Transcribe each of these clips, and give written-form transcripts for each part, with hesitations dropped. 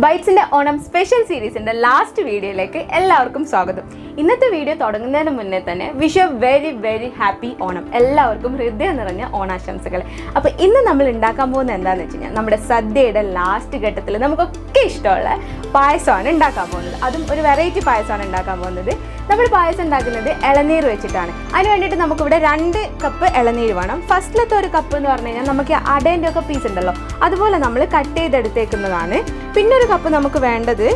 Bytzന്റെ Onam special സീരീസിന്റെ last വീഡിയോയിലേക്ക് എല്ലാവർക്കും സ്വാഗതം. ഇന്നത്തെ വീഡിയോ തുടങ്ങുന്നതിന് മുന്നേ തന്നെ wish very very happy Onam. എല്ലാവർക്കും ഹൃദയം നിറഞ്ഞ ഓണാശംസകൾ. അപ്പോൾ ഇന്ന് നമ്മൾ ഉണ്ടാക്കാൻ പോകുന്നത് എന്താണെന്ന് വെച്ച് കഴിഞ്ഞാൽ നമ്മുടെ സദ്യയുടെ ലാസ്റ്റ് ഘട്ടത്തിൽ നമുക്കൊക്കെ ഇഷ്ടമുള്ള പായസമാണ് ഉണ്ടാക്കാൻ പോകുന്നത്. അതും ഒരു വെറൈറ്റി പായസമാണ് ഉണ്ടാക്കാൻ പോകുന്നത്. നമ്മൾ പായസം ഉണ്ടാക്കുന്നത് ഇളനീർ വെച്ചിട്ടാണ്. അതിന് വേണ്ടിയിട്ട് നമുക്കിവിടെ 2 കപ്പ് ഇളനീര് വേണം. ഫസ്റ്റിലത്തെ ഒരു കപ്പ് എന്ന് പറഞ്ഞു കഴിഞ്ഞാൽ നമുക്ക് അടേൻ്റെ ഒക്കെ പീസ് ഉണ്ടല്ലോ, അതുപോലെ നമ്മൾ കട്ട് ചെയ്തെടുത്തേക്കുന്നതാണ്. പിന്നെ ഒരു കപ്പ് നമുക്ക് വേണ്ടത്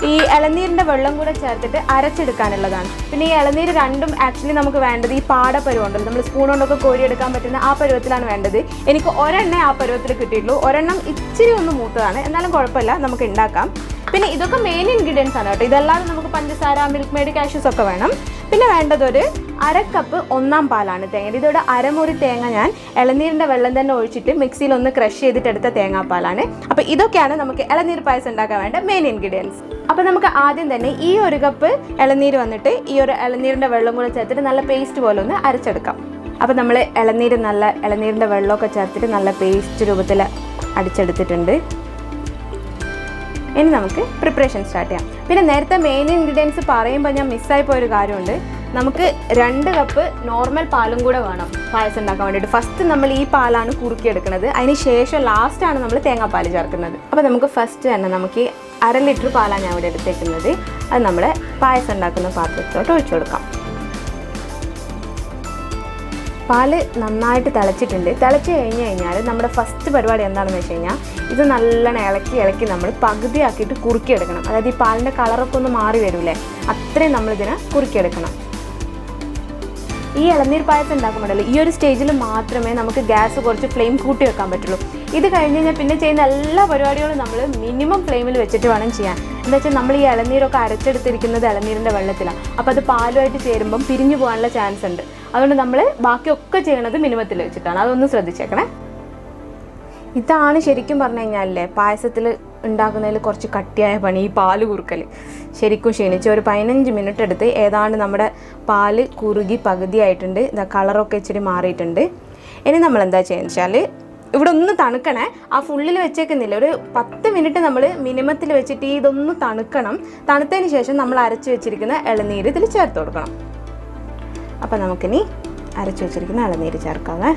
ഈ ഇളനീരിൻ്റെ വെള്ളം കൂടെ ചേർത്തിട്ട് അരച്ചെടുക്കാനുള്ളതാണ്. പിന്നെ ഈ ഇളനീര് രണ്ടും ആക്ച്വലി നമുക്ക് വേണ്ടത് ഈ പാടപ്പരുവം ഉണ്ടല്ലോ, നമ്മൾ സ്പൂൺ കൊണ്ടൊക്കെ കോരിയെടുക്കാൻ പറ്റുന്ന ആ പരുവത്തിലാണ് വേണ്ടത്. എനിക്ക് ഒരെണ്ണേ ആ പരുവത്തിൽ കിട്ടിയിട്ടുള്ളൂ. ഒരെണ്ണം ഇച്ചിരി ഒന്ന് മൂത്തതാണ്, എന്നാലും കുഴപ്പമില്ല, നമുക്ക് ഉണ്ടാക്കാം. പിന്നെ ഇതൊക്കെ മെയിൻ ഇൻഗ്രീഡിയൻസ് ആണ് കേട്ടോ. ഇതല്ലാതെ നമുക്ക് പഞ്ചസാര, മിൽക്ക് മെയ്ഡ്, കാഷ്യൂസ് ഒക്കെ വേണം. പിന്നെ വേണ്ടത് ഒരു 1/2 കപ്പ് ഒന്നാം പാലാണ് തേങ്ങ. ഇതോടെ അരമുറി തേങ്ങ ഞാൻ ഇളനീരിൻ്റെ വെള്ളം തന്നെ ഒഴിച്ചിട്ട് മിക്സിയിൽ ഒന്ന് ക്രഷ് ചെയ്തിട്ടെടുത്ത തേങ്ങാപ്പാലാണ്. അപ്പോൾ ഇതൊക്കെയാണ് നമുക്ക് ഇളനീർ പായസം ഉണ്ടാക്കാൻ വേണ്ട മെയിൻ ഇൻഗ്രീഡിയൻസ്. അപ്പോൾ നമുക്ക് ആദ്യം തന്നെ ഈ 1 കപ്പ് ഇളനീര് വന്നിട്ട് ഈ ഒരു ഇളനീരിൻ്റെ വെള്ളം കൂടെ ചേർത്തിട്ട് നല്ല പേസ്റ്റ് പോലെ ഒന്ന് അരച്ചെടുക്കാം. അപ്പോൾ നമ്മൾ ഇളനീരിൻ്റെ വെള്ളമൊക്കെ ചേർത്തിട്ട് നല്ല പേസ്റ്റ് രൂപത്തിൽ അടിച്ചെടുത്തിട്ടുണ്ട്. ഇനി നമുക്ക് പ്രിപ്പറേഷൻ സ്റ്റാർട്ട് ചെയ്യാം. പിന്നെ നേരത്തെ മെയിൻ ഇൻഗ്രീഡിയൻസ് പറയുമ്പോൾ ഞാൻ മിസ്സായി പോയൊരു കാര്യമുണ്ട്. നമുക്ക് 2 കപ്പ് നോർമൽ പാലും കൂടെ വേണം പായസം ഉണ്ടാക്കാൻ വേണ്ടിയിട്ട്. ഫസ്റ്റ് നമ്മൾ ഈ പാലാണ് കുറുക്കിയെടുക്കുന്നത്, അതിന് ശേഷം ലാസ്റ്റാണ് നമ്മൾ തേങ്ങാപ്പാൽ ചേർക്കുന്നത്. അപ്പോൾ നമുക്ക് ഫസ്റ്റ് തന്നെ നമുക്ക് 1/2 ലിറ്റർ പാലാണ് ഞാൻ ഇവിടെ എടുത്തേക്കുന്നത്. അത് നമ്മൾ പായസം ഉണ്ടാക്കുന്ന പാത്രത്തിലോട്ട് ഒഴിച്ചു കൊടുക്കാം. പാല് നന്നായിട്ട് തിളച്ചിട്ടുണ്ട്. തിളച്ച് കഴിഞ്ഞാൽ നമ്മുടെ ഫസ്റ്റ് പരിപാടി എന്താണെന്ന് വെച്ച് കഴിഞ്ഞാൽ ഇത് നല്ലോണം ഇളക്കി നമ്മൾ പകുതിയാക്കിയിട്ട് കുറുക്കിയെടുക്കണം. അതായത് ഈ പാലിൻ്റെ കളറൊക്കെ ഒന്ന് മാറി വരില്ലേ, അത്രയും നമ്മളിതിനെ കുറുക്കിയെടുക്കണം. ഈ ഇളനീർ പായസം ഉണ്ടാക്കുമ്പോഴല്ലോ ഈ ഒരു സ്റ്റേജിൽ മാത്രമേ നമുക്ക് ഗ്യാസ് കുറച്ച് ഫ്ലെയിം കൂട്ടി വെക്കാൻ പറ്റുള്ളൂ. ഇത് കഴിഞ്ഞ് കഴിഞ്ഞാൽ പിന്നെ ചെയ്യുന്ന എല്ലാ പരിപാടികളും നമ്മൾ മിനിമം ഫ്ലെയിമിൽ വെച്ചിട്ട് വേണം ചെയ്യാൻ. എന്താ വെച്ചാൽ നമ്മൾ ഈ ഇളനീരൊക്കെ അരച്ചെടുത്തിരിക്കുന്നത് ഇളനീരിൻ്റെ വെള്ളത്തിലാണ്. അപ്പോൾ അത് പാലുമായിട്ട് ചേരുമ്പം പിരിഞ്ഞു പോകാനുള്ള ചാൻസ് ഉണ്ട്. അതുകൊണ്ട് നമ്മൾ ബാക്കിയൊക്കെ ചെയ്യണത് മിനിമത്തിൽ വെച്ചിട്ടാണ്. അതൊന്ന് ശ്രദ്ധിച്ചേക്കണേ. ഇതാണ് ശരിക്കും പറഞ്ഞു കഴിഞ്ഞാലേ പായസത്തിൽ ഉണ്ടാക്കുന്നതിൽ കുറച്ച് കട്ടിയായ പണി, ഈ പാല് കുറുക്കൽ. ശരിക്കും ക്ഷീണിച്ച് ഒരു 15 മിനിറ്റ് എടുത്ത് ഏതാണ്ട് നമ്മുടെ പാല് കുറുകി പകുതിയായിട്ടുണ്ട്. ഇതാ കളറൊക്കെ ഇച്ചിരി മാറിയിട്ടുണ്ട്. ഇനി നമ്മൾ എന്താ ചെയ്യുന്നത് വെച്ചാൽ ഇവിടെ ഒന്ന് തണുക്കണേ. ആ ഫുള്ളിൽ വെച്ചേക്കുന്നില്ല, ഒരു 10 മിനിറ്റ് നമ്മൾ മിനിമത്തിൽ വെച്ചിട്ട് ഇതൊന്ന് തണുക്കണം. തണുത്തതിന് ശേഷം നമ്മൾ അരച്ച് വെച്ചിരിക്കുന്ന ഇളനീര് ഇതിൽ ചേർത്ത് കൊടുക്കണം. അപ്പോൾ നമുക്കിനി അരച്ച് വെച്ചിരിക്കുന്ന ഇളനീര് ചേർക്കാവേ.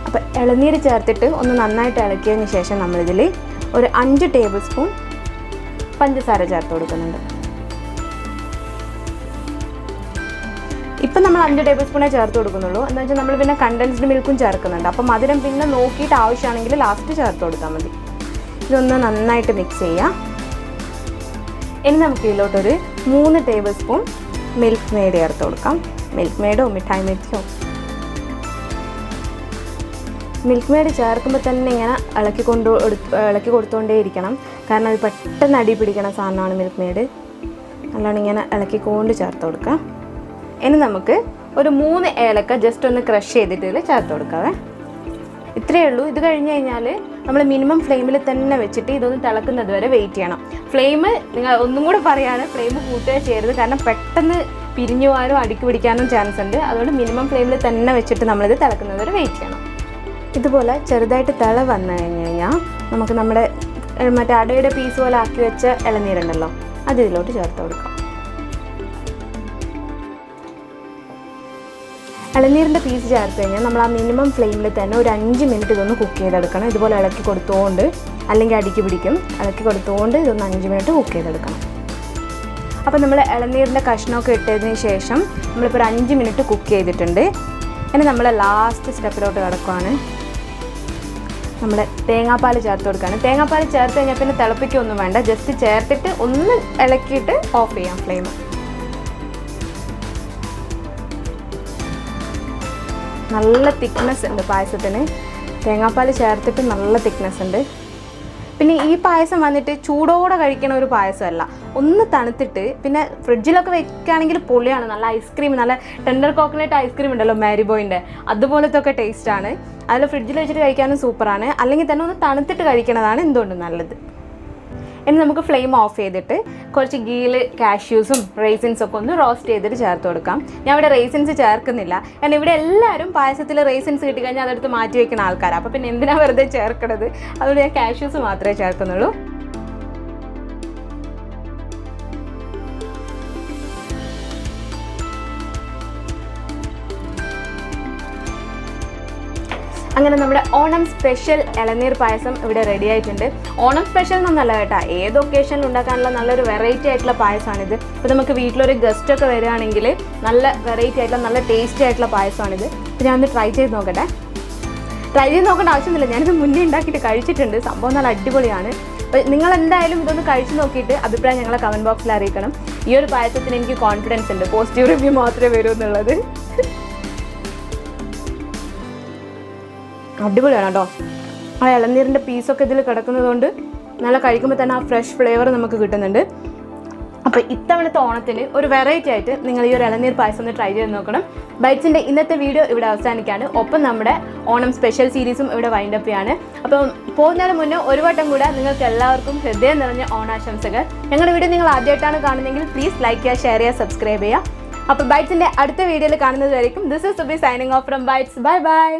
അപ്പോൾ ഇളനീര് ചേർത്തിട്ട് ഒന്ന് നന്നായിട്ട് ഇളക്കിയതിന് ശേഷം നമ്മളിതിൽ ഒരു 5 ടേബിൾ സ്പൂൺ പഞ്ചസാര ചേർത്ത് കൊടുക്കുന്നുണ്ട്. ഇപ്പം നമ്മൾ 5 ടേബിൾ സ്പൂണേ ചേർത്ത് കൊടുക്കുന്നുള്ളൂ. എന്ന് വെച്ചാൽ നമ്മൾ പിന്നെ കണ്ടൻസ്ഡ് മിൽക്കും ചേർക്കുന്നുണ്ട്. അപ്പം മധുരം പിന്നെ നോക്കിയിട്ട് ആവശ്യമാണെങ്കിൽ ലാസ്റ്റ് ചേർത്ത് കൊടുത്താൽ മതി. ഇതൊന്ന് നന്നായിട്ട് മിക്സ് ചെയ്യാം. ഇനി നമുക്ക് ഇതിലോട്ടൊരു 3 ടേബിൾ സ്പൂൺ മിൽക്ക് മെയ്ഡ് ചേർത്ത് കൊടുക്കാം. മിൽക്ക് മെയ്ഡോ മിഠായി മിൽക്കോ. മിൽക്ക് മെയ്ഡ് ചേർക്കുമ്പോൾ തന്നെ ഇങ്ങനെ ഇളക്കി കൊടുത്തുകൊണ്ടേ ഇരിക്കണം. കാരണം അത് പെട്ടെന്ന് അടി പിടിക്കണ സാധനമാണ് മിൽക്ക് മെയ്ഡ്. നല്ലോണം ഇങ്ങനെ ഇളക്കിക്കൊണ്ട് ചേർത്ത് കൊടുക്കാം. ഇനി നമുക്ക് ഒരു 3 ഏലക്ക ജസ്റ്റ് ഒന്ന് ക്രഷ് ചെയ്തിട്ട് ഇതിൽ ചേർത്ത് കൊടുക്കാവേ. ഇത്രയേ ഉള്ളൂ. ഇത് കഴിഞ്ഞ് കഴിഞ്ഞാൽ നമ്മൾ മിനിമം ഫ്ലെയിമിൽ തന്നെ വെച്ചിട്ട് ഇതൊന്ന് തിളക്കുന്നത് വരെ വെയിറ്റ് ചെയ്യണം. ഫ്ലെയിം നിങ്ങൾ ഒന്നും കൂടെ പറയാണ്, ഫ്ലെയിം കൂട്ടുക ചെയ്യരുത്. കാരണം പെട്ടെന്ന് പിരിഞ്ഞു പോകാനും അടുക്കി പിടിക്കാനും ചാൻസ് ഉണ്ട്. അതുകൊണ്ട് മിനിമം ഫ്ലെയിമിൽ തന്നെ വെച്ചിട്ട് നമ്മളിത് തിളക്കുന്നത് വരെ വെയിറ്റ് ചെയ്യണം. ഇതുപോലെ ചെറുതായിട്ട് തിള വന്നു കഴിഞ്ഞാൽ നമുക്ക് നമ്മുടെ മറ്റേ അടയുടെ പീസ് പോലെ ആക്കി വെച്ച ഇളനീരുണ്ടല്ലോ, അത് ഇതിലോട്ട് ചേർത്ത് കൊടുക്കാം. ഇളനീരിൻ്റെ പീസ് ചേർത്ത് കഴിഞ്ഞാൽ നമ്മൾ ആ മിനിമം ഫ്ലെയിമിൽ തന്നെ ഒരു 5 മിനിറ്റ് ഇതൊന്ന് കുക്ക് ചെയ്തെടുക്കണം. ഇതുപോലെ ഇളക്കി കൊടുത്തുകൊണ്ട്, അല്ലെങ്കിൽ അടിക്ക് പിടിക്കും, ഇളക്കി കൊടുത്തുകൊണ്ട് ഇതൊന്ന് 5 മിനിറ്റ് കുക്ക് ചെയ്തെടുക്കണം. അപ്പോൾ നമ്മൾ ഇളനീരിൻ്റെ കഷ്ണമൊക്കെ ഇട്ടതിന് ശേഷം നമ്മളിപ്പോൾ ഒരു 5 മിനിറ്റ് കുക്ക് ചെയ്തിട്ടുണ്ട്. ഇനി നമ്മൾ ലാസ്റ്റ് സ്റ്റെപ്പിലോട്ട് കിടക്കുകയാണ്. നമ്മൾ തേങ്ങാപ്പാൽ ചേർത്ത് കൊടുക്കുകയാണ്. തേങ്ങാപ്പാൽ ചേർത്ത് കഴിഞ്ഞാൽ പിന്നെ തിളപ്പിക്കൊന്നും വേണ്ട, ജസ്റ്റ് ചേർത്തിട്ട് ഒന്ന് ഇളക്കിയിട്ട് ഓഫ് ചെയ്യാം ഫ്ലെയിം. നല്ല തിക്നെസ് ഉണ്ട് പായസത്തിന്. തേങ്ങാപ്പാൽ ചേർത്തിട്ട് നല്ല തിക്നെസ് ഉണ്ട്. പിന്നെ ഈ പായസം വന്നിട്ട് ചൂടോടെ കഴിക്കണ ഒരു പായസമല്ല, ഒന്ന് തണുത്തിട്ട് പിന്നെ ഫ്രിഡ്ജിലൊക്കെ വെക്കുകയാണെങ്കിൽ പൊളിയാണ്. നല്ല ഐസ്ക്രീം, നല്ല ടെൻഡർ കോക്കനട്ട് ഐസ്ക്രീം ഉണ്ടല്ലോ മാരിബോയിൻ്റെ, അതുപോലത്തെ ഒക്കെ ടേസ്റ്റാണ്. അതിൽ ഫ്രിഡ്ജിൽ വെച്ചിട്ട് കഴിക്കാനും സൂപ്പറാണ്. അല്ലെങ്കിൽ തന്നെ ഒന്ന് തണുത്തിട്ട് കഴിക്കണതാണ് എന്തുകൊണ്ടും നല്ലത്. ഇനി നമുക്ക് ഫ്ലെയിം ഓഫ് ചെയ്തിട്ട് കുറച്ച് ഗീല് കാഷ്യൂസും റേസിൻസും ഒക്കെ ഒന്ന് റോസ്റ്റ് ചെയ്തിട്ട് ചേർത്ത് കൊടുക്കാം. ഞാൻ ഇവിടെ റേസിൻസ് ചേർക്കുന്നില്ല, കാരണം ഇവിടെ എല്ലാവരും പായസത്തിൽ റേസിൻസ് കിട്ടിക്കഴിഞ്ഞാൽ അതെടുത്ത് മാറ്റി വയ്ക്കുന്ന ആൾക്കാരാണ്. അപ്പോൾ പിന്നെ എന്തിനാണ് വെറുതെ ചേർക്കണത്? അതുകൊണ്ട് ഞാൻ കാഷ്യൂസ് മാത്രമേ ചേർക്കുന്നുള്ളൂ. അങ്ങനെ നമ്മുടെ ഓണം സ്പെഷ്യൽ ഇളനീർ പായസം ഇവിടെ റെഡി ആയിട്ടുണ്ട്. ഓണം സ്പെഷ്യൽ എന്നൊന്നല്ല കേട്ടോ, ഏത് ഒക്കേഷനിൽ ഉണ്ടാക്കാനുള്ള നല്ലൊരു വെറൈറ്റി ആയിട്ടുള്ള പായസമാണിത്. ഇപ്പോൾ നമുക്ക് വീട്ടിലൊരു ഗസ്റ്റൊക്കെ വരികയാണെങ്കിൽ നല്ല വെറൈറ്റി ആയിട്ടുള്ള നല്ല ടേസ്റ്റി ആയിട്ടുള്ള പായസമാണിത്. അപ്പോൾ ഞാനൊന്ന് ട്രൈ ചെയ്ത് നോക്കട്ടെ. ട്രൈ ചെയ്ത് നോക്കേണ്ട ആവശ്യമൊന്നുമില്ല, ഞാനിത് മുന്നേ ഉണ്ടാക്കിയിട്ട് കഴിച്ചിട്ടുണ്ട്. സംഭവം നല്ല അടിപൊളിയാണ്. അപ്പോൾ നിങ്ങൾ എന്തായാലും ഇതൊന്ന് കഴിച്ച് നോക്കിയിട്ട് അഭിപ്രായം ഞങ്ങളെ കമൻറ്റ് ബോക്സിൽ അറിയിക്കണം. ഈ ഒരു പായസത്തിന് എനിക്ക് കോൺഫിഡൻസ് ഉണ്ട്, പോസിറ്റീവ് റിവ്യൂ മാത്രമേ വരൂ എന്നുള്ളത്. അടിപൊളിയാണ് കേട്ടോ. ആ ഇളനീരിൻ്റെ പീസൊക്കെ ഇതിൽ കിടക്കുന്നതുകൊണ്ട് നല്ല കഴിക്കുമ്പോൾ തന്നെ ആ ഫ്രഷ് ഫ്ലേവർ നമുക്ക് കിട്ടുന്നുണ്ട്. അപ്പോൾ ഇത്തവണത്തെ ഓണത്തിന് ഒരു വെറൈറ്റി ആയിട്ട് നിങ്ങൾ ഈ ഒരു ഇളനീർ പായസം ഒന്ന് ട്രൈ ചെയ്ത് നോക്കണം. ബൈറ്റ്സിൻ്റെ ഇന്നത്തെ വീഡിയോ ഇവിടെ അവസാനിക്കുകയാണ്. ഒപ്പം നമ്മുടെ ഓണം സ്പെഷ്യൽ സീരീസും ഇവിടെ വൈൻഡ് അപ്പ് ചെയ്യാണ്. അപ്പം പോകുന്നതിന് മുന്നേ ഒരു വട്ടം കൂടെ നിങ്ങൾക്ക് എല്ലാവർക്കും ഹൃദയം നിറഞ്ഞ ഓണാശംസകൾ. ഞങ്ങളുടെ വീഡിയോ നിങ്ങൾ ആദ്യമായിട്ടാണ് കാണുന്നതെങ്കിൽ പ്ലീസ് ലൈക്ക് ചെയ്യുക, ഷെയർ ചെയ്യുക, സബ്സ്ക്രൈബ് ചെയ്യുക. അപ്പോൾ ബൈറ്റ്സിൻ്റെ അടുത്ത വീഡിയോയിൽ കാണുന്നത് വരയ്ക്കും this is Subi signing off from Bytes. Bye by.